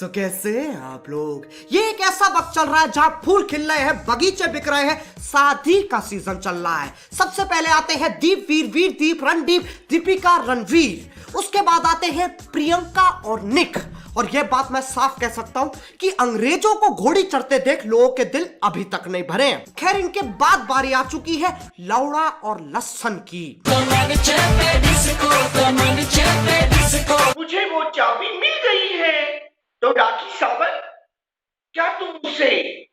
तो कैसे हैं आप लोग। ये एक ऐसा वक्त चल रहा है जहां फूल खिल रहे हैं, बगीचे बिक रहे हैं, शादी का सीजन चल रहा है। सबसे पहले आते हैं दीप, वीर, दीप, रणदीप, दीपिका, रणवीर। उसके बाद आते हैं प्रियंका और निक। और यह बात मैं साफ कह सकता हूं कि अंग्रेजों को घोड़ी चढ़ते देख लोगों के दिल अभी तक नहीं भरे हैं। खैर, इनके बाद बारी आ चुकी है लौड़ा और लस्सन की। मुझे वो चाबी मिल गई है। तो राखी सावंत, क्या तुम उसे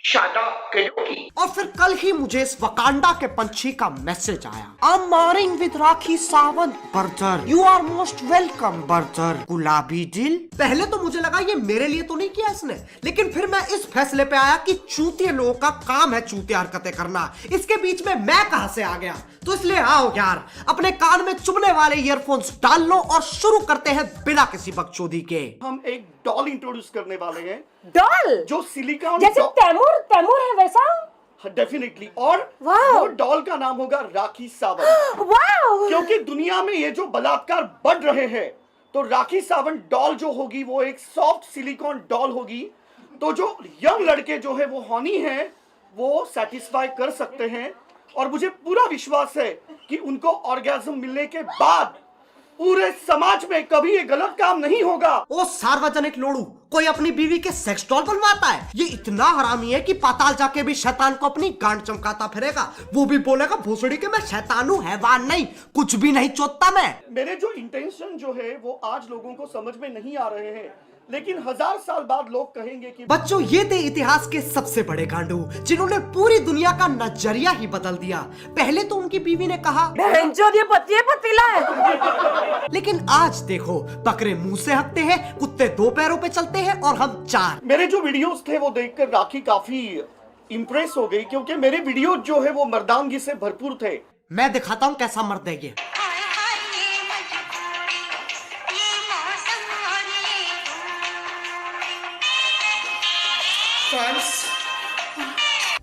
शादा करोगी? और फिर कल ही मुझे इस वकांडा के पंछी का मैसेज आया, I am marrying with Rakhi Sawant brother, you are most welcome brother, गुलाबी दिल। पहले तो मुझे लगा ये मेरे लिए तो नहीं किया इसने, लेकिन फिर मैं इस फैसले पे आया कि चूतिए लोगों का काम है चूतिया हरकतें करना। इसके बीच में मैं कहां से आ गया। तो इसलिए आओ यार, अपने कान में चुभने वाले ईयरफोन्स डाल लो और शुरू करते हैं बिना किसी बकचोदी के। हम एक डॉल इंट्रोड्यूस करने वाले हैं। डॉल जो सिलिकॉन जैसे तैमूर है वैसा। डेफिनेटली। और वाह। वो डॉल का नाम होगा राखी सावंत। वाह। क्योंकि दुनिया में ये जो बलात्कार बढ़ रहे हैं, तो राखी सावंत डॉल जो होगी वो एक सॉफ्ट सिलिकॉन डॉल होगी। तो जो यंग लड़के जो है वो हॉनी हैं, वो सेटिस्फाई कर सकते हैं। और मुझे पूरा विश्वास है कि उनको ऑर्गेज्म मिलने के बाद पूरे समाज में कभी ये गलत काम नहीं होगा। ओ सार्वजनिक लोड़ू, कोई अपनी बीवी के सेक्स डॉल बनवाता है? ये इतना हरामी है कि पाताल जाके भी शैतान को अपनी गांड चमकाता फिरेगा। वो भी बोलेगा भोसड़ी के मैं शैतान हूँ, हैवान नहीं, कुछ भी नहीं चोदता मैं। मेरे जो इंटेंशन जो है वो आज लोगों को समझ में नहीं आ रहे हैं, लेकिन 1000 साल बाद लोग कहेंगे कि बच्चों, ये थे इतिहास के सबसे बड़े गांडू जिन्होंने पूरी दुनिया का नजरिया ही बदल दिया। पहले तो उनकी बीवी ने कहा ये पतीला है। लेकिन आज देखो, बकरे मुंह से हकते हैं, कुत्ते 2 पैरों पे चलते हैं और हम 4। मेरे जो वीडियोस थे वो देखकर राखी काफी इम्प्रेस हो गई, क्योंकि मेरे वीडियो जो है वो मर्दानगी से भरपूर थे। मैं दिखाता हूँ कैसा मर्द है ये।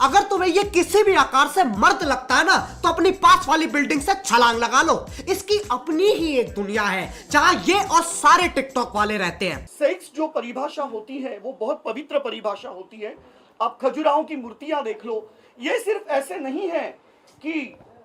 अगर तुम्हें ये किसी भी आकार से मर्द लगता है ना, तो अपनी पास वाली बिल्डिंग से छलांग लगा लो। इसकी अपनी ही एक दुनिया है जहां ये और सारे टिकटॉक वाले रहते हैं। सेक्स जो परिभाषा होती है वो बहुत पवित्र परिभाषा होती है। आप खजुराहों की मूर्तियां देख लो, ये सिर्फ ऐसे नहीं है कि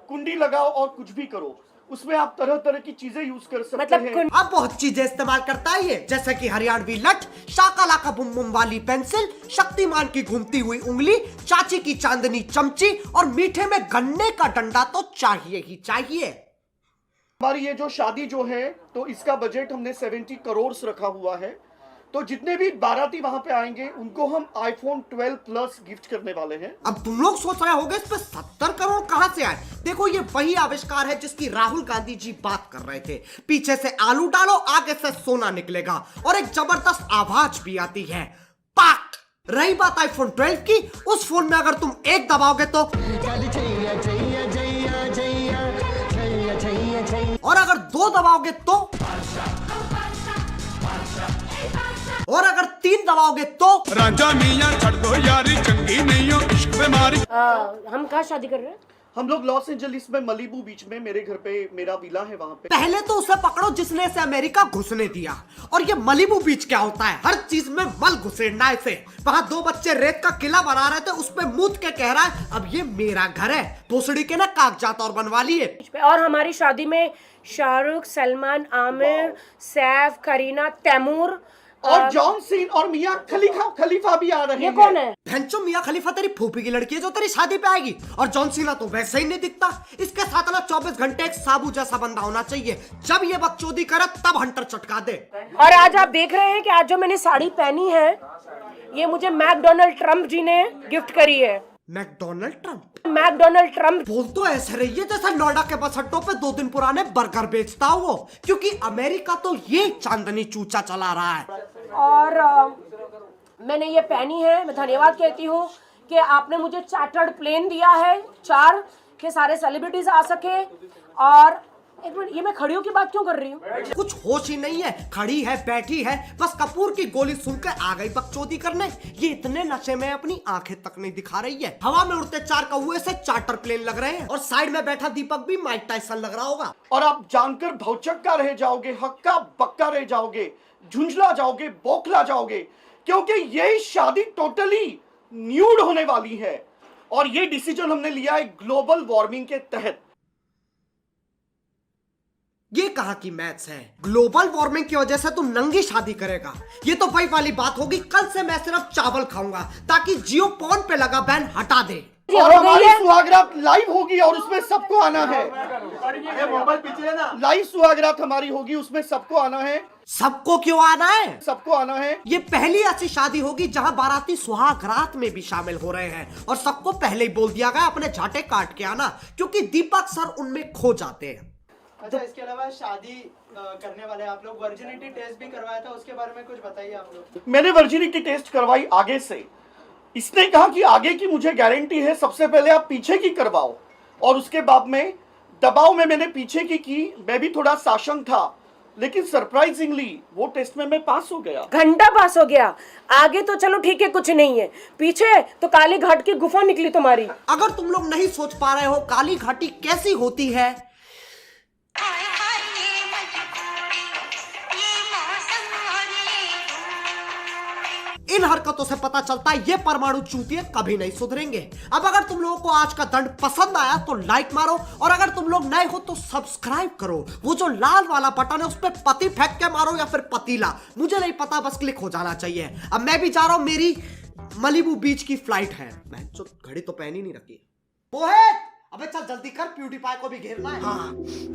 कुंडी लगाओ और कुछ भी करो, उसमें आप तरह तरह की चीजें यूज कर सकते हैं। अब बहुत चीजें इस्तेमाल करता है ये, जैसे कि हरियाणवी लठ, शाकालाका बुम बुम वाली पेंसिल, शक्तिमान की घूमती हुई उंगली, चाची की चांदनी चमची और मीठे में गन्ने का डंडा तो चाहिए ही चाहिए। हमारी ये जो शादी जो है, तो इसका बजट हमने 70 करोड़ रखा हुआ है। तो जितने भी बाराती वहां पे आएंगे उनको हम iPhone 12 Plus गिफ्ट करने वाले हैं। अब तुम लोग सोच रहे होगे इस पे 70 करोड़ कहां से आए। देखो, ये वही आविष्कार है जिसकी राहुल गांधी जी बात कर रहे थे। पीछे से आलू डालो, आगे से सोना निकलेगा और एक जबरदस्त आवाज भी आती है, पाक। रही बात iPhone 12 की, उस फोन में अगर तुम एक दबाओगे तो, और अगर 2 दबाओगे तो, और अगर 3 दबाओगे तो। राजा मियां छड़ दो यारी, चंगी नहीं हो इश्क बीमारी। हम कहाँ शादी कर रहे हैं? हम लोग लॉस एंजलिस में मलीबू बीच में, मेरे घर पे मेरा विला है वहां पे। पहले तो उसे पकड़ो जिसने इसे अमेरिका घुसने दिया। और ये मलीबू बीच क्या होता है? हर चीज में मल घुसेड़ना इसे। वहां 2 बच्चे रेत का किला बना रहे थे, उस पे मूत के कह रहा है अब ये मेरा घर है। भोसड़ी के ना कागजात और बनवा लिए। और हमारी शादी में शाहरुख, सलमान, आमिर, सैफ, करीना, तैमूर और जॉन सीन और मियां खलीफा भी आ रहे हैं। ये कौन है? भैंचो, मियां खलीफा तेरी फूफी की लड़की है जो तेरी शादी पे आएगी। और जॉन सीना तो वैसे ही नहीं दिखता। इसके साथ ना 24 घंटे एक साबू जैसा बंदा होना चाहिए। जब ये बकचोदी करे तब हंटर चटका दे। और आज आप देख रहे हैं कि आज जो मैंने साड़ी पहनी है, ये मुझे मैकडोनाल्ड ट्रम्प जी ने गिफ्ट करी है। McDonald Trump? मैकडोनाल्ड ट्रम्प बोल तो ऐसे रही है जैसा नोएडा के बस अड्डों पे 2 दिन पुराने बर्गर बेचता हो वो। क्योंकि अमेरिका तो ये चांदनी चूचा चला रहा है। और मैंने ये पहनी है। मैं धन्यवाद कहती हूँ कि आपने मुझे चार्टर्ड प्लेन दिया है, 4 के सारे सेलिब्रिटीज आ सके। और एक मिनट, ये मैं खड़ियों की बात क्यों कर रही हूँ? कुछ होश ही नहीं है, खड़ी है, बैठी है, बस कपूर की गोली सुन के आ गई बकचोदी करने। ये इतने नशे में अपनी आंखें तक नहीं दिखा रही है। हवा में उड़ते 4 कौवे से चार्टर प्लेन लग रहे हैं। और साइड में बैठा दीपक भी माइक टाइसन लग रहा होगा। और आप जानकर भौचक्का रह जाओगे, हक्का बक्का रह जाओगे झुंझला जाओगे, बौखला जाओगे, क्योंकि ये शादी टोटली न्यूड होने वाली है। और ये डिसीजन हमने लिया है ग्लोबल वार्मिंग के तहत। ये कहा कि मैथ्स है? ग्लोबल वार्मिंग की वजह से तू नंगी शादी करेगा? ये तो वही वाली बात होगी, कल से मैं सिर्फ चावल खाऊंगा ताकि जियो पॉन पे लगा बैन हटा दे। ये और हो गई हमारी है। सुहागरात लाइव होगी और उसमें सबको आना है। लाइव सुहागरात हमारी होगी, उसमें सबको आना है। सबको क्यों आना है? सबको आना है। ये पहली ऐसी शादी होगी जहां बाराती सुहाग रात में भी शामिल हो रहे हैं और सबको पहले ही बोल दिया गया अपने झाटे काट के आना, क्योंकि दीपक सर उनमें खो जाते हैं। अच्छा, इसके अलावा शादी करने वाले आप लोग वर्जिनिटी टेस्ट भी करवाया था, उसके बारे में कुछ बताइए आप लोग। मैंने वर्जिनिटी टेस्ट करवाई आगे से। इसने कहा कि आगे की मुझे गारंटी है, सबसे पहले आप पीछे की करवाओ। और उसके बाद में दबाव में मैंने पीछे की। मैं भी थोड़ा साशंक था, लेकिन सरप्राइजिंगली वो टेस्ट में मैं पास हो गया। घंटा पास हो गया। आगे तो चलो ठीक है, कुछ नहीं है, पीछे तो काली घाट की गुफा निकली तुम्हारी। अगर तुम लोग नहीं सोच पा रहे हो काली घाटी कैसी होती है, इन हरकतों से पता चलता है ये परमाणु चूतिए कभी नहीं सुधरेंगे। अब अगर तुम लोगों को आज का दंड पसंद आया तो लाइक मारो, और अगर तुम लोग नए हो तो सब्सक्राइब करो। वो जो लाल वाला बटन है उस पर पति फेंक के मारो या फिर पतीला, मुझे नहीं पता, बस क्लिक हो जाना चाहिए। अब मैं भी जा रहा हूं, मेरी मलिबू बीच की फ्लाइट है। मैं जो घड़ी तो पहनी नहीं रखी। मोहित, अबे चल जल्दी कर, प्यूटीपाई को भी घेरना है।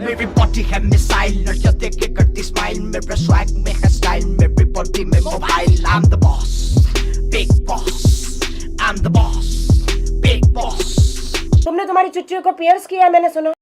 मेरी बॉडी है मिसाइल, लड़कियां देख के करती स्माइल, मेरे स्वैग में है स्टाइल, मेरी बॉडी में mobile. I'm the boss, big boss, I'm the boss, big boss। तुमने तुम्हारी चुच्चियों को पियर्स किया है, मैंने सुना।